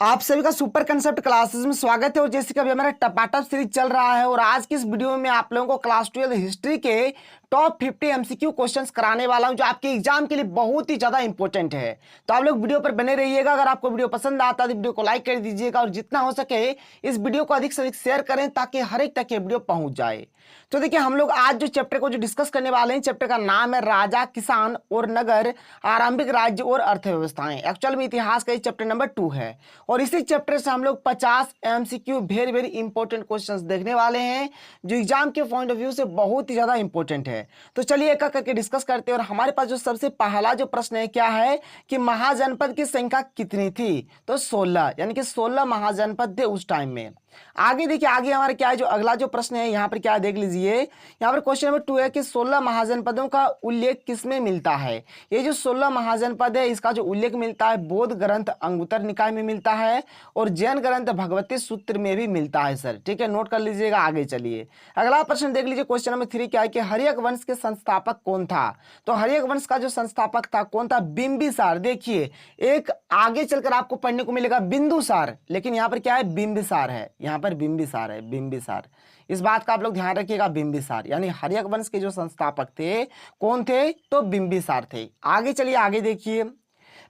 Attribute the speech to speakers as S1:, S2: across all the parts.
S1: आप सभी का सुपर कंसेप्ट क्लासेस में स्वागत है। और जैसे कि अभी हमारा टपाटप सीरीज चल रहा है और आज की इस वीडियो में आप लोगों को क्लास 12 हिस्ट्री के टॉप 50 एमसीक्यू क्वेश्चंस कराने वाला हूं जो आपके एग्जाम के लिए बहुत ही ज्यादा इंपॉर्टेंट है। तो आप लोग वीडियो पर बने रहिएगा। अगर आपको वीडियो पसंद आता है तो वीडियो को लाइक कर दीजिएगा और जितना हो सके इस वीडियो को अधिक से अधिक शेयर करें ताकि हर एक तक ये वीडियो पहुंच जाए। तो देखिए हम लोग आज जो चैप्टर को डिस्कस करने वाले हैं, चैप्टर का नाम है राजा, किसान और नगर, आरंभिक राज्य और अर्थव्यवस्थाएं। एक्चुअल में इतिहास का चैप्टर नंबर 2 है और इसी चैप्टर से हम लोग 50 MCQ very very important questions देखने वाले हैं जो एग्जाम के पॉइंट ऑफ व्यू से बहुत ही ज्यादा इंपॉर्टेंट है। तो चलिए एक करके डिस्कस करते हैं। और हमारे पास जो सबसे पहला जो प्रश्न है क्या है कि महाजनपद की संख्या कितनी थी? तो 16, यानी कि 16 महाजनपद थे उस टाइम में। आगे देखिए, आगे हमारे क्या है, जो अगला जो प्रश्न है यहाँ पर क्या देख लीजिए। यहाँ पर क्वेश्चन नंबर 2 है कि 16 महाजनपदों का उल्लेख किसमें मिलता है? ये जो 16 महाजनपद है इसका जो उल्लेख मिलता है बौद्ध ग्रंथ अंगुत्तर निकाय में मिलता है और जैन ग्रंथ भगवती सूत्र में भी मिलता है सर। ठीक है, नोट कर लीजिएगा। आगे चलिए अगला प्रश्न देख लीजिए। क्वेश्चन नंबर 3 क्या है कि हर्यक वंश के संस्थापक कौन था? तो हर्यक वंश का जो संस्थापक था कौन था? बिंबिसार। देखिए एक आगे चलकर आपको पढ़ने को मिलेगा बिंदुसार, लेकिन यहाँ पर क्या है, बिंबिसार है। यहाँ पर बिंबिसार है, बिंबिसार। इस बात का आप लोग ध्यान रखिएगा, बिंबिसार यानी हर्यक वंश के जो संस्थापक थे कौन थे? तो बिंबिसार थे। आगे चलिए, आगे देखिए।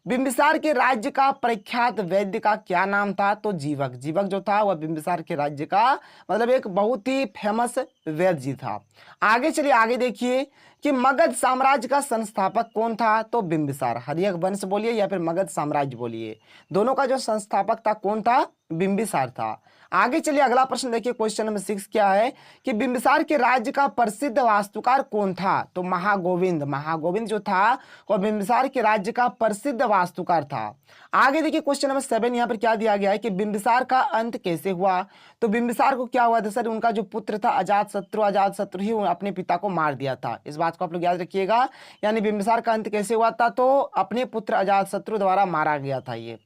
S1: बिंबिसार के राज्य का प्रख्यात वैद्य का क्या नाम था? तो जीवक। जीवक जो था वह बिंबिसार के राज्य का मतलब एक बहुत ही फेमस वैद्य जी था। आगे चलिए, आगे देखिए कि मगध साम्राज्य का संस्थापक कौन था? तो बिंबिसार। हर्यक वंश बोलिए या फिर मगध साम्राज्य बोलिए, दोनों का जो संस्थापक था कौन था? बिंबिसार था। आगे चलिए अगला प्रश्न देखिए। क्वेश्चन नंबर 6 क्या है कि बिंबिसार के राज्य का प्रसिद्ध वास्तुकार कौन था? तो महागोविंद। महागोविंद जो था वह बिंबिसार के राज्य का प्रसिद्ध वास्तुकार था। आगे देखिए क्वेश्चन नंबर 7 यहाँ पर क्या दिया गया है कि बिंबिसार का अंत कैसे हुआ? तो बिंबिसार को क्या हुआ था सर? उनका जो पुत्र था अजातशत्रु, अजातशत्रु ही अपने पिता को मार दिया था। इस बात को आप लोग याद रखिएगा। यानी बिंबिसार का अंत कैसे हुआ था? तो अपने पुत्र अजातशत्रु द्वारा मारा गया था। ये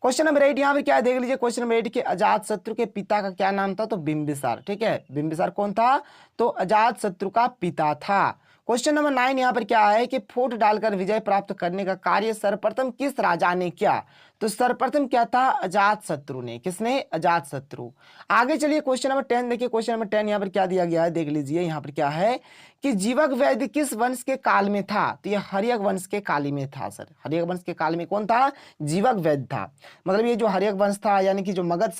S1: क्वेश्चन नंबर 8 यहाँ पे क्या देख लीजिए। क्वेश्चन नंबर 8 के अजातशत्रु के पिता का क्या नाम था? तो बिंबिसार। ठीक है, बिंबिसार कौन था? तो अजातशत्रु का पिता था। क्वेश्चन नंबर 9 यहाँ पर क्या है कि फूट डालकर विजय प्राप्त करने का कार्य सर्वप्रथम किस राजा ने किया? तो सर्वप्रथम क्या था? अजातशत्रु ने। किसने? अजातशत्रु। आगे चलिए क्वेश्चन नंबर 10 देखिए। क्वेश्चन नंबर 10 यहाँ पर क्या दिया गया है देख लीजिए। यहाँ पर क्या है कि जीवक वैद्य किस वंश के काल में था? तो यह हर्यक वंश के काल में था सर। हर्यक वंश के काल में कौन था? जीवक वैद्य था। मतलब ये जो हर्यक वंश था यानी कि जो मगध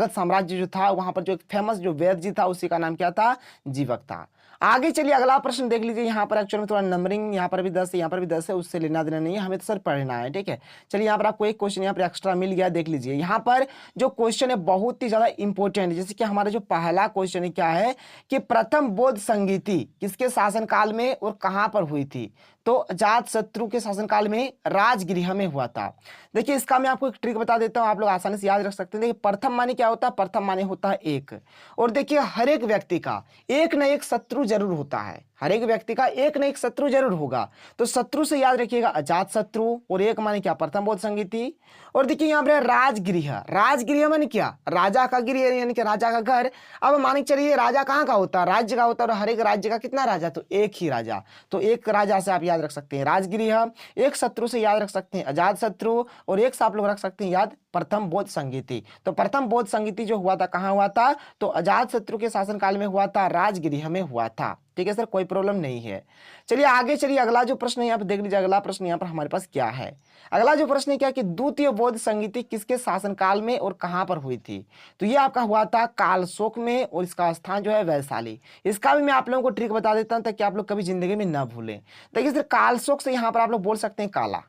S1: साम्राज्य जो था वहां पर जो एक फेमस जो वैद्य जी था उसी का नाम क्या था? जीवक था। आगे चलिए अगला प्रश्न देख लीजिए। यहाँ पर एक्चुअल में थोड़ा नंबरिंग यहाँ पर भी 10 है, यहाँ पर भी 10 है, उससे लेना देना नहीं है, हमें तो सर पढ़ना है। ठीक है, चलिए यहाँ पर आपको एक क्वेश्चन यहाँ पर एक्स्ट्रा मिल गया, देख लीजिए। यहाँ पर जो क्वेश्चन है बहुत ही ज्यादा इंपॉर्टेंट है। जैसे कि हमारा जो पहला क्वेश्चन है क्या है कि प्रथम बौद्ध संगीति किसके शासनकाल में और कहां पर हुई थी? तो अजातशत्रु के शासनकाल में राजगृह में हुआ था। देखिए इसका मैं आपको एक ट्रिक बता देता हूं, आप लोग आसानी से याद रख सकते हैं। देखिए प्रथम माने क्या होता है? प्रथम माने होता है एक। और देखिए हर एक व्यक्ति का एक न एक शत्रु जरूर होता है। हर एक व्यक्ति का एक न एक शत्रु जरूर होगा। तो शत्रु से याद रखिएगा अजातशत्रु, और एक माने क्या? प्रथम बौद्ध संगीति। और देखिए यहाँ पर राजगृह। राजगृह माने क्या? राजा का गृह यानी कि राजा का घर। अब मानिक चलिए राजा कहाँ का होता है? राज्य का होता है। और हर एक राज्य का कितना राजा? तो एक ही राजा। तो एक राजा से आप याद रख सकते हैं राजगृह, एक शत्रु से याद रख सकते हैं अजातशत्रु, और एक से आप लोग रख सकते हैं याद प्रथम बौद्ध संगीति। तो प्रथम बौद्ध संगीति जो हुआ था कहाँ हुआ था? तो अजातशत्रु के शासनकाल में हुआ था, राजगृह में हुआ था। ठीक है सर, कोई प्रॉब्लम नहीं है। चलिए आगे चलिए अगला जो प्रश्न यहाँ पर देख लीजिए। अगला प्रश्न यहाँ पर हमारे पास क्या है? अगला जो प्रश्न है क्या कि द्वितीय बौद्ध संगीति किसके शासनकाल में और कहां पर हुई थी? तो ये आपका हुआ था कालशोक में और इसका स्थान जो है वैशाली। इसका भी मैं आप लोगों को ट्रिक बता देता हूं ताकि आप लोग कभी जिंदगी में ना भूलें। देखिए सर कालशोक से यहाँ पर आप लोग बोल सकते हैं काला।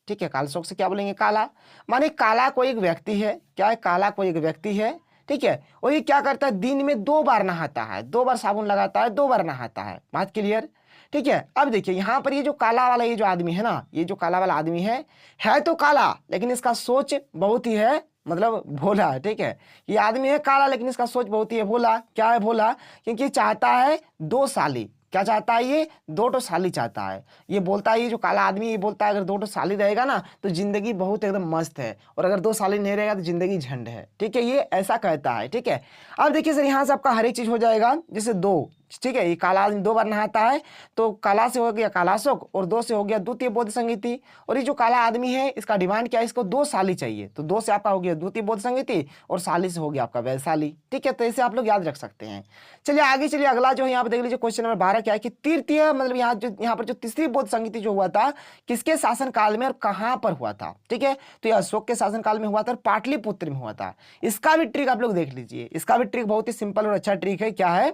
S1: ठीक है, कालशोक से क्या बोलेंगे? काला। माने काला कोई एक व्यक्ति है। क्या है? काला कोई एक व्यक्ति है। ठीक है, और ये क्या करता है? दिन में 2 बार नहाता है, 2 बार साबुन लगाता है, 2 बार नहाता है। बात क्लियर? ठीक है, अब देखिए यहाँ पर ये जो काला वाला ये जो आदमी है ना, ये जो काला वाला आदमी है तो काला, लेकिन इसका सोच बहुत ही है मतलब भोला है। ठीक है, ये आदमी है काला लेकिन इसका सोच बहुत ही है भोला। क्या है? भोला। क्योंकि चाहता है 2 साली। क्या चाहता है? ये 2 साली चाहता है। ये बोलता है, ये जो काला आदमी ये बोलता है अगर 2 साली रहेगा ना तो जिंदगी बहुत एकदम मस्त है, और अगर 2 साली नहीं रहेगा तो जिंदगी झंड है। ठीक है, ये ऐसा कहता है। ठीक है, अब देखिए सर यहाँ से आपका हर एक चीज हो जाएगा। जैसे 2 ठीक है, ये काला आदमी 2 बार नहाता है, तो काला से हो गया कालाशोक और 2 से हो गया द्वितीय बौद्ध संगीति। और ये जो काला आदमी है इसका डिमांड क्या है, इसको 2 साली चाहिए, तो 2 से आपका हो गया द्वितीय बौद्ध संगीति और साली से हो गया आपका वैशाली। ठीक है, तो इसे आप लोग याद रख सकते हैं। चलिए आगे चलिए, अगला जो है यहाँ पर देख लीजिए क्वेश्चन नंबर 12 क्या है कि तृतीय मतलब यहाँ पर जो तीसरी बौद्ध संगीति जो हुआ था किसके शासन काल में और कहां पर हुआ था। ठीक है, तो यह अशोक के शासन काल में हुआ था और पाटलिपुत्र में हुआ था। इसका भी ट्रिक आप लोग देख लीजिए, इसका भी ट्रिक बहुत ही सिंपल और अच्छा ट्रिक है। क्या है,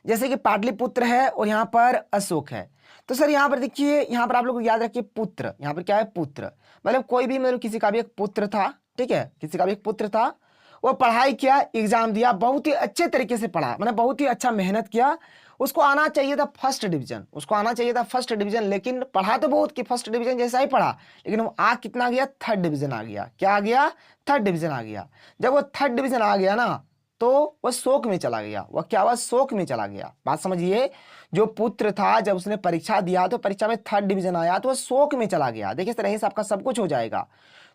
S1: जैसे कि पाटलिपुत्र है और यहाँ पर अशोक है, तो सर यहाँ पर देखिए, यहाँ पर आप लोग याद रखिए पुत्र, यहाँ पर क्या है पुत्र, मतलब कोई भी मतलब किसी का भी एक पुत्र था। ठीक है, किसी का भी एक पुत्र था, वो पढ़ाई किया, एग्जाम दिया, बहुत ही अच्छे तरीके से पढ़ा, मतलब बहुत ही अच्छा मेहनत किया, उसको आना चाहिए था फर्स्ट डिवीजन, उसको आना चाहिए था फर्स्ट डिवीजन, लेकिन पढ़ा तो बहुत कि फर्स्ट डिवीजन जैसा ही पढ़ा, लेकिन वो आ कितना गया, थर्ड डिवीजन आ गया। क्या आ गया, थर्ड डिवीजन आ गया। जब वो थर्ड डिवीजन आ गया ना, तो वह शोक में चला गया। वह क्या हुआ, शोक में चला गया। बात समझिए, जो पुत्र था जब उसने परीक्षा दिया तो परीक्षा में थर्ड डिवीजन आया तो वह शोक में चला गया। देखिए इस तरह से आपका सब कुछ हो जाएगा।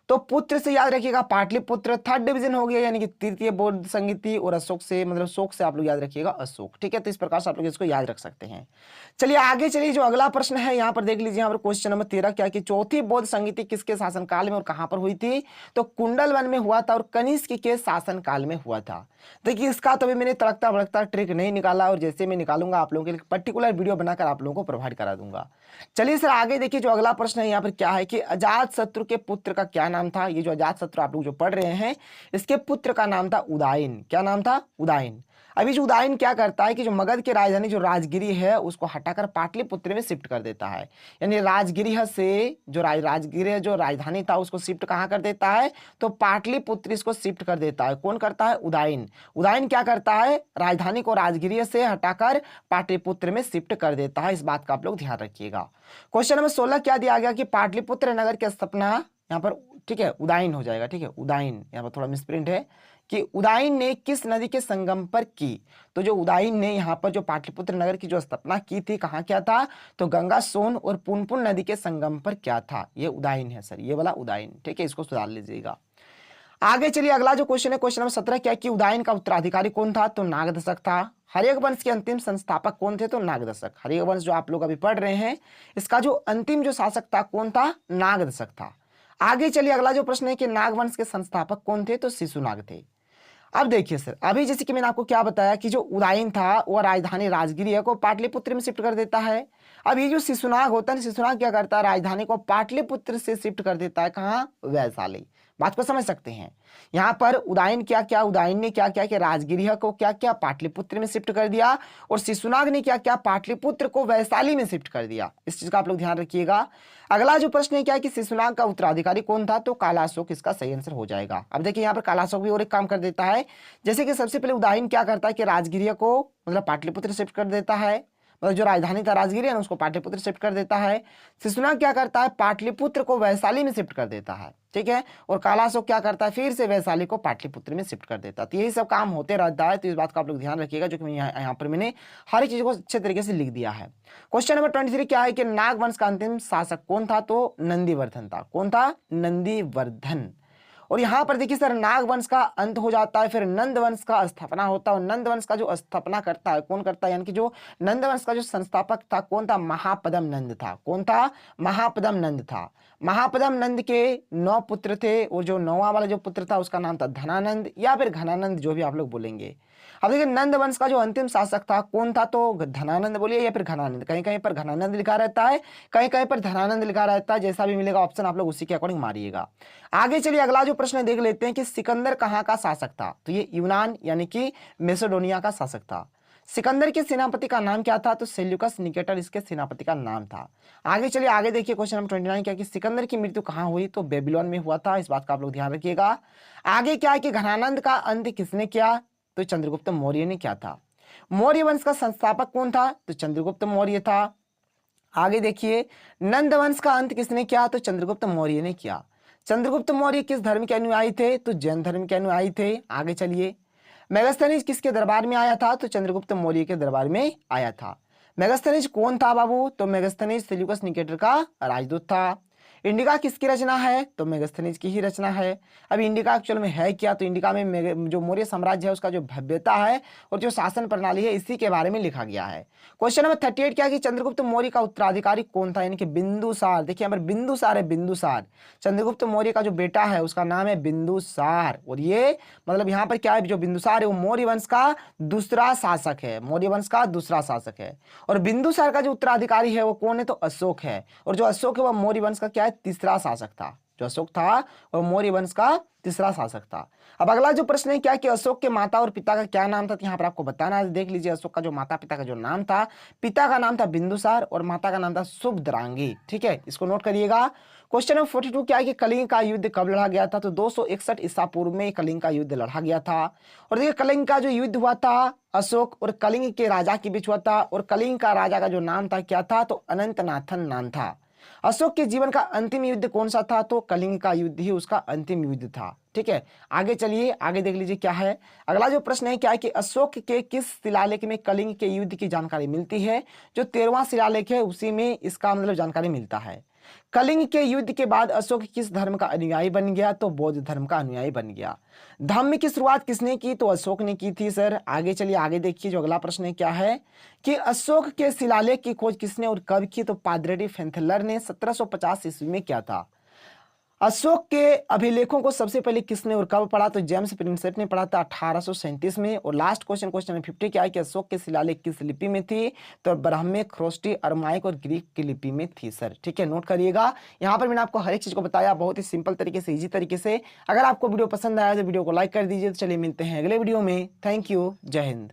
S1: तो पुत्र से याद रखिएगा पाटलिपुत्र, थर्ड डिवीजन हो गया यानी कि तृतीय बौद्ध संगीति, और अशोक से मतलब शोक से आप लोग याद रखिएगा अशोक। ठीक है, तो इस प्रकार से आप लोग इसको याद रख सकते हैं। चलिए आगे चलिए, जो अगला प्रश्न है यहाँ पर देख लीजिए, यहाँ पर क्वेश्चन नंबर 13 क्या कि चौथी बौद्ध संगीति किसके शासनकाल में और कहां पर हुई थी, तो कुंडलवन में हुआ था और कनिष्क के शासनकाल में हुआ था। देखिए इसका तो भी मैंने तड़कता भड़कता ट्रिक नहीं निकाला, और जैसे मैं निकालूंगा आप लोगों के लिए पर्टिकुलर वीडियो बनाकर आप लोगों को प्रोवाइड करा दूंगा। चलिए सर आगे देखिए, जो अगला प्रश्न है यहाँ पर क्या है कि अजातशत्रु के पुत्र का क्या नाम था। ये जो अजातशत्रु आप लोग जो पढ़ रहे हैं, इसके पुत्र का नाम था उदायन। क्या नाम था, उदायन। अभी जो उदायन क्या करता है कि जो मगध की राजधानी जो राजगिरी है उसको हटाकर पाटलिपुत्र में शिफ्ट कर देता है, यानी राजगिरी से जो राजगिरी जो राजधानी था उसको शिफ्ट कहाँ कर देता है, तो पाटलिपुत्र इसको शिफ्ट कर देता है। कौन करता है, उदायन। उदायन क्या करता है, राजधानी को राजगिरी से हटाकर पाटलिपुत्र में शिफ्ट कर देता है। इस बात का आप लोग ध्यान रखिएगा। क्वेश्चन नंबर 16 क्या दिया गया कि पाटलिपुत्र नगर की स्थापना यहाँ पर, ठीक है, उदायन हो जाएगा। ठीक है, उदायन, यहाँ पर थोड़ा मिसप्रिंट है कि उदायन ने किस नदी के संगम पर की। तो जो उदायन ने यहाँ पर जो पाटलिपुत्र नगर की जो स्थापना की थी, कहाँ क्या था, तो गंगा सोन और पुनपुन नदी के संगम पर क्या था, ये उदायन है सर, ये वाला उदायन। ठीक है, इसको सुधार लीजिएगा। आगे चलिए, अगला जो क्वेश्चन है क्वेश्चन नंबर 17 क्या कि उदायन का उत्तराधिकारी कौन था, तो नागदशक था। हर्यक वंश के अंतिम संस्थापक कौन थे, तो नागदशक। हर्यक वंश जो आप लोग अभी पढ़ रहे हैं, इसका जो अंतिम जो शासक था कौन था, नागदशक था। आगे चलिए, अगला जो प्रश्न है कि नागवंश के संस्थापक कौन थे, तो शिशुनाग थे। अब देखिए सर, अभी जैसे कि मैंने आपको क्या बताया कि जो उदायन था वो राजधानी राजगिरी है को पाटलिपुत्र में शिफ्ट कर देता है। अब ये जो शिशुनाग होता है, शिशुनाग क्या करता है, राजधानी को पाटलिपुत्र से शिफ्ट कर देता है, कहाँ, वैशाली। बात को समझ सकते हैं। यहाँ पर उदायन क्या क्या, उदायन ने क्या क्या कि राजगिरी को क्या क्या पाटलिपुत्र में शिफ्ट कर दिया, और शिशुनाग ने क्या क्या पाटलिपुत्र को वैशाली में शिफ्ट कर दिया। इस चीज का आप लोग ध्यान रखिएगा। अगला जो प्रश्न है क्या कि शिशुनाग का उत्तराधिकारी कौन था, तो कालाशोक इसका सही आंसर हो जाएगा। अब देखिए यहाँ पर कालाशोक भी और एक काम कर देता है, जैसे कि सबसे पहले उदायन क्या करता है कि राजगिरी को मतलब पाटलिपुत्र शिफ्ट कर देता है, मतलब जो राजधानी था राजगिरी है ना उसको पाटलिपुत्र शिफ्ट कर देता है। शिशुनाग क्या करता है, पाटलिपुत्र को वैशाली में शिफ्ट कर देता है। ठीक है, और कालाशोक क्या करता है, फिर से वैशाली को पाटलिपुत्र में शिफ्ट कर देता है। तो यही सब काम होते रहता है, तो इस बात का आप लोग ध्यान रखिएगा, जो कि मैं यहाँ पर मैंने हर एक चीज को अच्छे तरीके से लिख दिया है। क्वेश्चन नंबर 23 क्या है कि नागवंश का अंतिम शासक कौन था, तो नंदीवर्धन था। कौन था, नंदीवर्धन। और यहाँ पर देखिए सर, नागवंश का अंत हो जाता है, फिर नंदवंश का स्थापना होता है, और नंदवंश का जो स्थापना करता है कौन करता है, यानी कि जो नंदवंश का जो संस्थापक था कौन था, महापद्म नंद था। कौन था, महापद्म नंद था। महापद्म नंद के 9 पुत्र थे, और जो 9वां वाला जो पुत्र था उसका नाम था धनानंद या फिर घनानंद, जो भी आप लोग बोलेंगे। अब देखिए नंद वंश का जो अंतिम शासक था कौन था, तो धनानंद बोलिए या फिर घनानंद, कहीं कहीं पर घनानंद लिखा रहता है, कहीं कहीं पर धनानंद लिखा रहता है, जैसा भी मिलेगा ऑप्शन आप लोग उसी के अकॉर्डिंग मारिएगा। आगे चलिए, अगला जो प्रश्न देख लेते हैं कि सिकंदर कहाँ का शासक था, तो ये यूनान यानी कि मैसेडोनिया का शासक था। सिकंदर के सेनापति का नाम क्या था, तो सेल्यूकस निकेटर इसके सेनापति का नाम था। आगे चलिए, आगे देखिए क्वेश्चन नंबर 29 क्या कि सिकंदर की मृत्यु कहाँ हुई, तो बेबीलोन में हुआ था। इस बात का आप लोग ध्यान रखिएगा। आगे क्या है कि घनानंद का अंत किसने किया, तो चंद्रगुप्त मौर्य ने क्या था। मौर्य वंश का संस्थापक कौन था, तो चंद्रगुप्त मौर्य था। आगे देखिए, नंद वंश का अंत किसने किया, तो चंद्रगुप्त मौर्य ने किया। चंद्रगुप्त मौर्य किस धर्म के अनुयायी थे, तो जैन धर्म के अनुयायी थे। आगे चलिए, मेगास्थनीज किसके दरबार में आया था, तो चंद्रगुप्त मौर्य के दरबार में आया था। मेगास्थनीज कौन था बाबू, तो मेगास्थनीज सेल्यूकस निकेटर का राजदूत था। इंडिका किसकी रचना है? तो मेगास्थनीज की ही रचना है। अब इंडिका एक्चुअल में है क्या? तो इंडिका में जो मौर्य साम्राज्य है उसका जो भव्यता है और जो शासन प्रणाली है इसी के बारे में लिखा गया है। क्वेश्चन नंबर 38 क्या है कि चंद्रगुप्त मौर्य का उत्तराधिकारी कौन था? यानी कि बिंदुसार। देखिए यहाँ पर बिंदुसार है, बिंदुसार। चंद्रगुप्त मौर्य का जो बेटा है उसका नाम है बिंदुसार। और ये मतलब यहाँ पर क्या है, जो बिंदुसार है वो मौर्य वंश का दूसरा शासक है, मौर्य वंश का दूसरा शासक है। और बिंदुसार का जो उत्तराधिकारी है वो कौन है? तो अशोक है। और जो अशोक है वह मौर्य वंश का क्या है? तीसरा शासक था। जो अशोक था वह मौर्य वंश का तीसरा शासक था। अब अगला जो प्रश्न है क्या कि अशोक के माता और पिता का क्या नाम था? तो यहाँ पर आपको बताना है। देख लीजिए अशोक का जो माता पिता का जो नाम था, पिता का नाम था बिंदुसार और माता का नाम था शुभद्रांगी। ठीक है, इसको नोट करिएगा। क्वेश्चन नंबर 42 क्या है कि कलिंग का युद्ध कब लड़ा गया था? तो 261 ईसा पूर्व में कलिंग का युद्ध लड़ा गया था। और देखिए कलिंग का जो युद्ध हुआ था अशोक और कलिंग के राजा के बीच हुआ था। और कलिंग का राजा का जो नाम था क्या था? तो अनंतनाथन नाम था। अशोक के जीवन का अंतिम युद्ध कौन सा था? तो कलिंग का युद्ध ही उसका अंतिम युद्ध था। ठीक है, आगे चलिए, आगे देख लीजिए क्या है। अगला जो प्रश्न है क्या है कि अशोक के किस शिलालेख में कलिंग के युद्ध की जानकारी मिलती है? जो 13वां शिलालेख है उसी में इसका मतलब जानकारी मिलता है। कलिंग के युद्ध के बाद अशोक किस धर्म का अनुयायी बन गया? तो बौद्ध धर्म का अनुयायी बन गया। धम्म की शुरुआत किसने की? तो अशोक ने की थी सर। आगे चलिए, आगे देखिए जो अगला प्रश्न है क्या है कि अशोक के शिलालेख की खोज किसने और कब की? तो पादरेडी फेंथलर ने 1750 ईस्वी में किया था। अशोक के अभिलेखों को सबसे पहले किसने और कब पढ़ा? तो जेम्स प्रिंसेप ने पढ़ा था 1837 में। और लास्ट क्वेश्चन, क्वेश्चन 50 क्या है कि अशोक के शिलालेख किस लिपि में थी? तो ब्राह्मी, ख्रोष्टी, अरमाइक और ग्रीक की लिपि में थी सर। ठीक है, नोट करिएगा। यहाँ पर मैंने आपको हर एक चीज को बताया बहुत ही सिंपल तरीके से, इजी तरीके से। अगर आपको वीडियो पसंद आया तो वीडियो को लाइक कर दीजिए। तो चलिए मिलते हैं अगले वीडियो में। थैंक यू, जय हिंद।